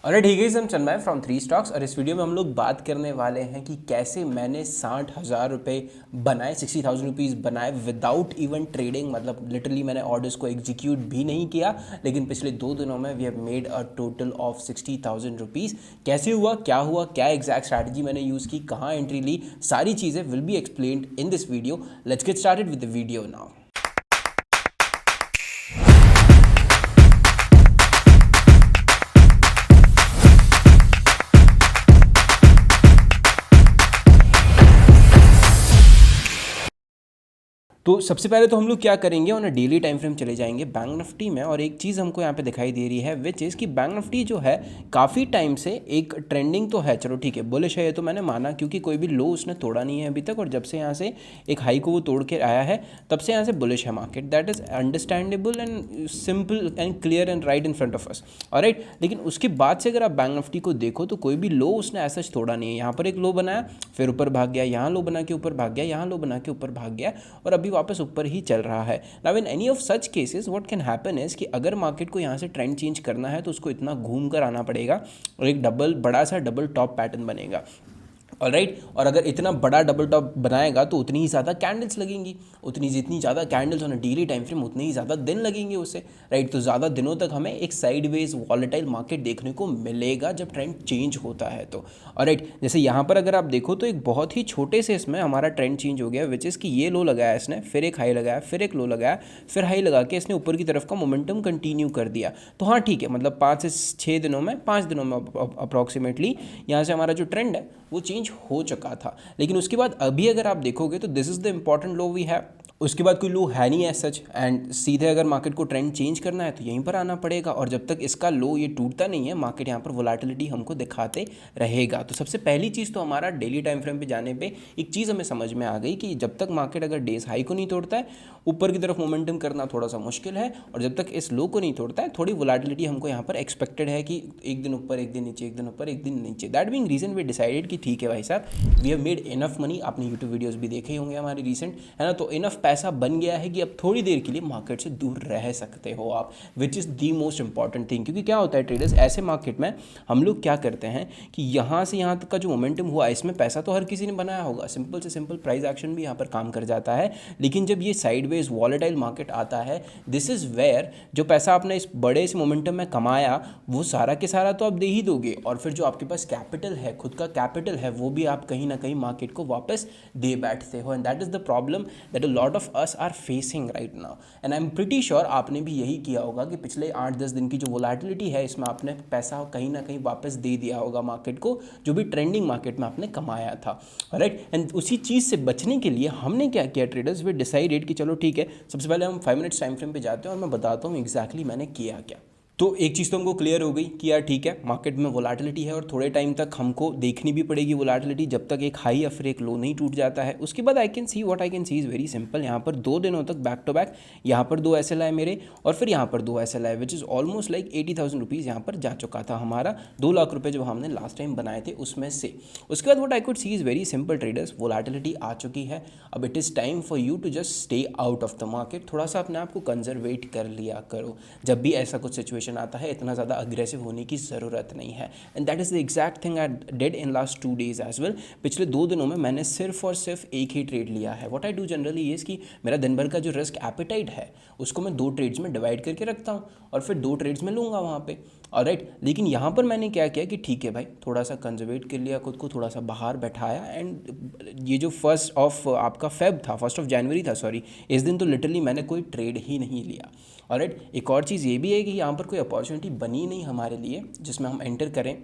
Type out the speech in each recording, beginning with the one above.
और ठीक है, हम चंद भाई फ्रॉम थ्री स्टॉक्स। और इस वीडियो में हम लोग बात करने वाले हैं कि कैसे मैंने 60,000 रुपये बनाए, 60,000 रुपीज़ बनाए विदाउट इवन ट्रेडिंग। मतलब लिटरली मैंने ऑर्डर्स को एग्जीक्यूट भी नहीं किया, लेकिन पिछले 2 दिनों में we have made a total of 60,000 rupees. कैसे हुआ, क्या एग्जैक्ट स्ट्रैटेजी मैंने यूज़ की, कहाँ एंट्री ली, सारी चीज़ें will be explained in this video. Let's get started with the video now. तो सबसे पहले तो हम लोग क्या करेंगे, on a daily time frame चले जाएंगे बैंक निफ्टी में। और एक चीज़ हमको यहाँ पे दिखाई दे रही है विच इज़ कि बैंक निफ्टी जो है काफ़ी टाइम से एक ट्रेंडिंग तो है, चलो ठीक है बुलिश है ये तो मैंने माना, क्योंकि कोई भी लो उसने तोड़ा नहीं है अभी तक। और जब से यहाँ से एक हाई को वो तोड़ के आया है तब से यहाँ से बुलिश है market. That is understandable and simple and clear and right in front of us, alright. लेकिन उसके बाद से अगर आप बैंक निफ्टी को देखो तो कोई भी लो उसने ऐसा तोड़ा नहीं है। यहाँ पर एक लो बनाया, फिर ऊपर भाग गया, यहाँ लो बना के ऊपर भाग गया, यहाँ लो बना के ऊपर भाग गया, और अभी वापस ऊपर ही चल रहा है। Now in any of such cases what can happen is कि अगर मार्केट को यहाँ से ट्रेंड चेंज करना है तो उसको इतना घूम कर आना पड़ेगा और एक बड़ा सा डबल टॉप पैटर्न बनेगा, ऑलराइट। और अगर इतना बड़ा डबल टॉप बनाएगा तो उतनी ही ज़्यादा कैंडल्स लगेंगी, जितनी ज़्यादा candles on daily time frame उतने ही ज़्यादा दिन लगेंगे उससे, राइट। तो ज़्यादा दिनों तक हमें एक साइडवेज वॉलेटाइल मार्केट देखने को मिलेगा जब ट्रेंड चेंज होता है तो, ऑलराइट। जैसे यहाँ पर अगर आप देखो तो एक बहुत ही छोटे से इसमें हमारा ट्रेंड चेंज हो गया, विच इज़ कि ये लो लगाया इसने, फिर एक हाई लगाया, फिर एक लो लगाया, फिर हाई लगा के इसने ऊपर की तरफ का मोमेंटम कंटिन्यू कर दिया। तो हाँ ठीक है, मतलब 5 से 6 दिनों में, 5 दिनों में अप्रॉक्सीमेटली यहाँ से हमारा जो ट्रेंड है वो चेंज हो चुका था। लेकिन उसके बाद अभी अगर आप देखोगे तो this is the important low we have. उसके बाद कोई लो है नहीं एज सच, एंड सीधे अगर मार्केट को ट्रेंड चेंज करना है तो यहीं पर आना पड़ेगा। और जब तक इसका लो ये टूटता नहीं है मार्केट यहाँ पर वोलेटिलिटी हमको दिखाते रहेगा। तो सबसे पहली चीज़ तो हमारा डेली टाइम फ्रेम पे जाने पे एक चीज़ हमें समझ में आ गई कि जब तक मार्केट अगर डेज हाई को नहीं तोड़ता है ऊपर की तरफ मोमेंटम करना थोड़ा सा मुश्किल है, और जब तक इस लो को नहीं तोड़ता है थोड़ी वोलेटिलिटी हमको यहाँ पर एक्सपेक्टेड है कि एक दिन ऊपर, एक दिन नीचे, एक दिन ऊपर, एक दिन नीचे। That being reason we decided कि ठीक है भाई साहब, we have made enough money. आपने यूट्यूब वीडियोस भी देखे होंगे हमारे रिसेंट, है ना। तो इनफ पैसा बन गया है कि अब थोड़ी देर के लिए मार्केट से दूर रह सकते हो आप, which is the most important thing. क्योंकि क्या होता है ट्रेडर्स, ऐसे मार्केट में हम लोग क्या करते हैं कि यहाँ से यहाँ तक का जो मोमेंटम हुआ इसमें पैसा तो हर किसी ने बनाया होगा, सिंपल से सिंपल प्राइस एक्शन भी यहाँ पर काम कर जाता है। लेकिन जब ये साइडवेज वॉलेटाइल मार्केट आता है, दिस इज़ वेयर जो पैसा आपने इस बड़े से मोमेंटम में कमाया वो सारा के सारा तो आप दे ही दोगे, और फिर जो आपके पास कैपिटल है, खुद का कैपिटल है, वो भी आप कहीं ना कहीं मार्केट को वापस दे बैठते हो। And that is the problem that a lot of us are facing right now. And I am pretty sure आपने भी यही किया होगा कि पिछले 8-10 दिन की जो वोलेटिलिटी है इसमें आपने पैसा कहीं ना कहीं वापस दे दिया होगा मार्केट को, जो भी ट्रेंडिंग मार्केट में आपने कमाया था, राइट। एंड उसी चीज़ से बचने के लिए हमने क्या किया ट्रेडर्स, वी डिसाइडेड कि चलो ठीक है, सबसे पहले हम 5 मिनट्स टाइम फ्रेम पे जाते हैं और मैं बताता हूँ एग्जैक्टली मैंने किया क्या। तो एक चीज़ तो हमको क्लियर हो गई कि यार ठीक है मार्केट में वोलेटिलिटी है और थोड़े टाइम तक हमको देखनी भी पड़ेगी वोलेटिलिटी, जब तक एक हाई या फिर एक लो नहीं टूट जाता है। उसके बाद I can see is very simple. यहाँ पर 2 दिनों तक बैक टू बैक यहाँ पर 2 SLI मेरे, और फिर यहाँ पर 2 SLI, which is almost like 80,000 rupees यहाँ पर जा चुका था हमारा। 2 लाख रुपये जो हमने लास्ट टाइम बनाए थे उसमें से। उसके बाद what I could see is very simple traders, volatility आ चुकी है, अब it is time for you to just stay out of the market. थोड़ा सा अपने आप को कंजर्वेट कर लिया करो, जब भी ऐसा कुछ सिचुएशन आता है इतना ज़्यादा अग्रेसिव होने की ज़रूरत नहीं है। And that is the exact thing I did in last 2 days as well. पिछले 2 दिनों में मैंने सिर्फ और सिर्फ एक ही ट्रेड लिया है। व्हाट आई डू जनरली ये कि मेरा दिन भर का जो रिस्क एपेटाइट है उसको मैं 2 ट्रेड्स में डिवाइड करके रखता हूँ और फिर 2 ट्रेड्स में लूँगा वहाँ पे, ऑलराइट। लेकिन यहाँ पर मैंने क्या किया कि ठीक है भाई, थोड़ा सा कंजर्वेट कर लिया खुद को, थोड़ा सा बाहर बैठाया। एंड ये जो 1 जनवरी था, सॉरी, इस दिन तो लिटरली मैंने कोई ट्रेड ही नहीं लिया, ऑलराइट। एक और चीज़ ये भी है कि यहाँ पर कोई अपॉर्चुनिटी बनी नहीं हमारे लिए जिसमें हम एंटर करें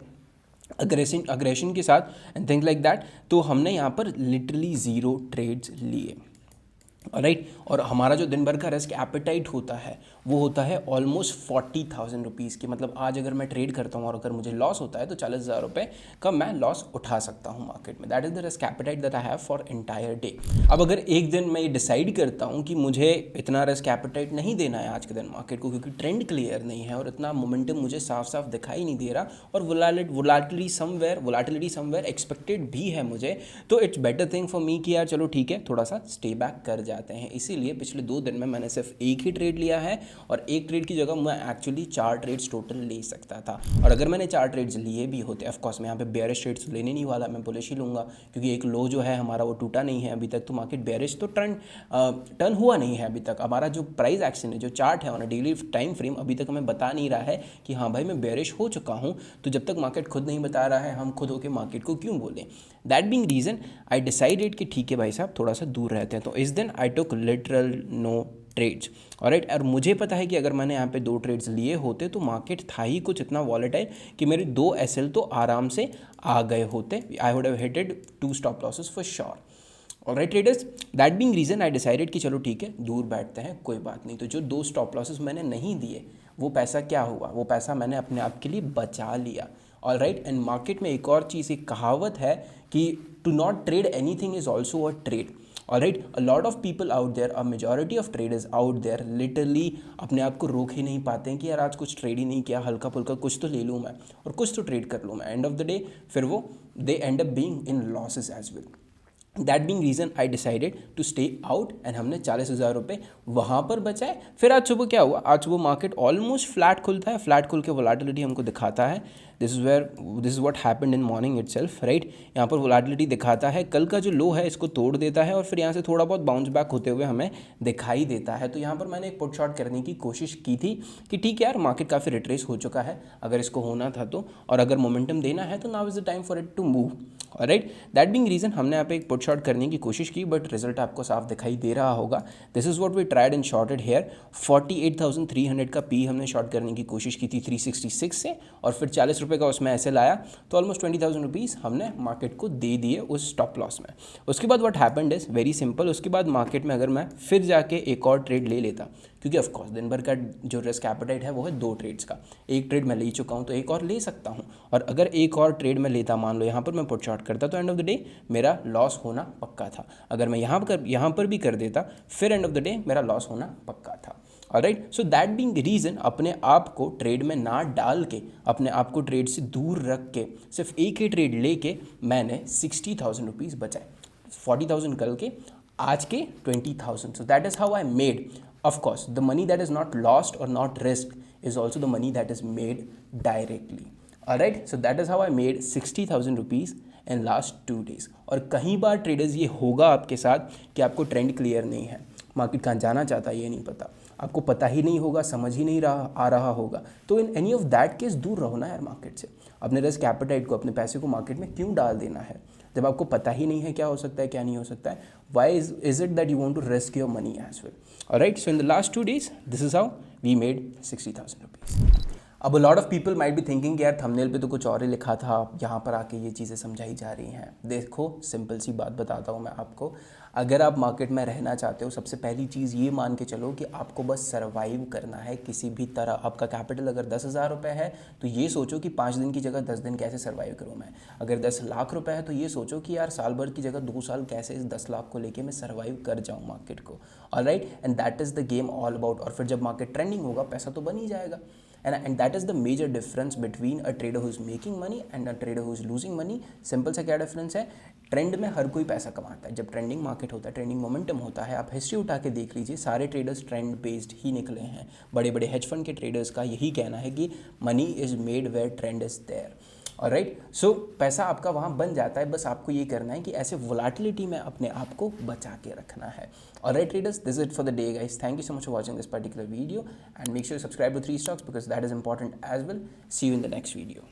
अग्रेशन के साथ एंड थिंग लाइक दैट। तो हमने यहाँ पर लिटरली 0 ट्रेड्स लिए, राइट। और हमारा जो दिन भर का रिस्क एपेटाइट होता है वो होता है ऑलमोस्ट 40,000 रुपीज़ की। मतलब आज अगर मैं ट्रेड करता हूँ और अगर मुझे लॉस होता है तो 40,000 रुपये का मैं लॉस उठा सकता हूँ मार्केट में। That is the risk appetite that I have for entire day. अब अगर एक दिन मैं ये डिसाइड करता हूँ कि मुझे इतना रिस्क एपेटाइट नहीं देना है आज के दिन मार्केट को, क्योंकि ट्रेंड क्लियर नहीं है और इतना मोमेंटम मुझे साफ साफ दिखाई नहीं दे रहा, और वोलेटिलिटी समवेयर एक्सपेक्टेड भी है मुझे, तो it's better thing for me कि यार चलो ठीक है थोड़ा सा स्टे बैक कर जाते हैं, इसीलिए पिछले 2 दिन में मैंने सिर्फ एक ही ट्रेड लिया है और एक ट्रेड की जगह मैं एक्चुअली 4 ट्रेड्स टोटल ले सकता था। और अगर मैंने 4 ट्रेड्स लिए भी होते, ऑफकोर्स मैं यहाँ पे बेयरिश ट्रेड्स लेने नहीं वाला, मैं बुलिश ही लूँगा, क्योंकि एक लो जो है हमारा वो टूटा नहीं है अभी तक, तो मार्केट बेयरिश तो टर्न हुआ नहीं है अभी तक। हमारा जो प्राइस एक्शन है, जो चार्ट है on a daily time frame, अभी तक हमें बता नहीं रहा है कि हाँ भाई मैं बेयरिश हो चुका हूँ। तो जब तक मार्केट खुद नहीं बता रहा है, हम खुद होकर मार्केट को क्यों बोलें। That being reason I decided कि ठीक है भाई साहब थोड़ा सा दूर रहते हैं। तो इस दिन आई टुक लिटरल नो ट्रेड्स, ऑलराइट। और मुझे पता है कि अगर मैंने यहाँ पे 2 ट्रेड्स लिए होते तो मार्केट था ही कुछ इतना वॉलेटाइल कि मेरे 2 SL तो आराम से आ गए होते। I would have hitted 2 stop losses for sure. Alright traders, that being reason I decided कि चलो ठीक है दूर बैठते हैं, कोई बात नहीं। तो जो 2 स्टॉप लॉसेस मैंने नहीं दिए, वो पैसा क्या हुआ, वो पैसा मैंने अपने आप के लिए बचा लिया। ऑलराइट, एंड मार्केट में एक और चीज़, एक कहावत है कि to not trade anything is also a trade. Alright, a lot of people out there, a majority of traders out there literally अपने आप को रोक ही नहीं पाते हैं कि यार आज कुछ ट्रेड ही नहीं किया, हल्का फुल्का कुछ तो ले लूँ मैं और कुछ तो ट्रेड कर लूँ मैं। एंड ऑफ द डे फिर वो they end up being in losses as well. That being reason I decided to stay out and हमने 40,000 रुपये वहाँ पर बचाए। फिर आज सुबह क्या हुआ, आज सुबह मार्केट ऑलमोस्ट फ्लैट खुलता है, फ्लैट खुल के वोलेटिलिटी हमको दिखाता है। This is what happened in morning itself, right. यहाँ पर वोलेटिलिटी दिखाता है, कल का जो लो है इसको तोड़ देता है और फिर यहाँ से थोड़ा बहुत बाउंस बैक होते हुए हमें दिखाई देता है। तो यहाँ पर मैंने एक पुट शॉट करने की कोशिश की थी कि ठीक है यार मार्केट काफ़ी रिट्रेस हो चुका है अगर इसको होना था तो, और अगर मोमेंटम देना है तो now is the time for it to move. Alright, that being reason हमने यहाँ पे एक पुट शॉट करने की कोशिश की, बट रिजल्ट आपको साफ दिखाई दे रहा होगा। This is what we tried and shorted here. 48,300 का पी हमने शॉर्ट करने की कोशिश की थी 366 से, और फिर 40 रुपये का उसमें ऐसे लाया तो ऑलमोस्ट 20,000 रुपीज़ हमने मार्केट को दे दिए उस स्टॉप लॉस में। उसके बाद what happened is very simple, उसके बाद मार्केट में अगर मैं फिर जाके एक और ट्रेड ले लेता, क्योंकि ऑफकोर्स दिन भर का जो रिस्क एपेटाइट है वो है 2 ट्रेड्स का, एक ट्रेड मैं ले चुका हूँ तो एक और ले सकता हूँ, और अगर एक और ट्रेड मैं लेता, मान लो यहाँ पर मैं पुट शॉर्ट करता, तो एंड ऑफ द डे मेरा लॉस होना पक्का था। अगर मैं यहाँ पर भी कर देता, फिर एंड ऑफ द डे मेरा लॉस होना पक्का था। Alright, so that being reason अपने आप को ट्रेड में ना डाल के, अपने आप को ट्रेड से दूर रख के, सिर्फ एक ही ट्रेड लेके मैंने 60,000 रुपीज़ बचाए। 40,000 कल के, आज के 20,000। So that is how I made. Of course, the money that is not lost or not risked is also the money that is made directly. Alright, so that is how I made 60,000 rupees in last 2 days. और कहीं बार traders ये होगा आपके साथ कि आपको trend clear नहीं है, मार्केट कहाँ जाना चाहता है ये नहीं पता, आपको पता ही नहीं होगा, समझ ही नहीं आ रहा होगा, तो in any of that case दूर रहो ना यार मार्केट से। अपने रिस्क एपेटाइट को, अपने पैसे को मार्केट में क्यों डाल देना है जब आपको पता ही नहीं है क्या हो सकता है क्या नहीं हो सकता है। Why is it that you want to risk your money as well. Alright, so in the last 2 days this is how we made 60,000 rupees. अब lot of people might be thinking कि यार थंबनेल पे तो कुछ और ही लिखा था, यहाँ पर आके ये चीज़ें समझाई जा रही हैं। देखो सिंपल सी बात बताता हूँ मैं आपको, अगर आप मार्केट में रहना चाहते हो, सबसे पहली चीज़ ये मान के चलो कि आपको बस सर्वाइव करना है किसी भी तरह। आपका कैपिटल अगर 10,000 रुपये है तो ये सोचो कि 5 दिन की जगह 10 दिन कैसे सर्वाइव करूँ मैं। अगर 10 लाख रुपये है तो ये सोचो कि यार साल भर की जगह 2 साल कैसे इस 10 लाख को लेके मैं सर्वाइव कर जाऊँ मार्केट को। Alright, and that is the game all about. और फिर जब मार्केट ट्रेंडिंग होगा पैसा तो बन ही जाएगा। And that is the major difference between a trader who is making money and a trader who is losing money. Simple सा क्या डिफरेंस है, ट्रेंड में हर कोई पैसा कमाता है। जब ट्रेंडिंग मार्केट होता है, ट्रेंडिंग मोमेंटम होता है, आप हिस्ट्री उठा के देख लीजिए, सारे ट्रेडर्स ट्रेंड बेस्ड ही निकले हैं। बड़े बड़े हेज फंड के ट्रेडर्स का यही कहना है कि money is made where trend is there. Alright, so पैसा आपका वहाँ बन जाता है, बस आपको ये करना है कि ऐसे वोलेटिलिटी में अपने आप को बचा के रखना है। Alright traders, this it for the day guys. Thank you so much for watching this particular video and make sure you subscribe to 3 stocks because that is important as well. See you in the next video.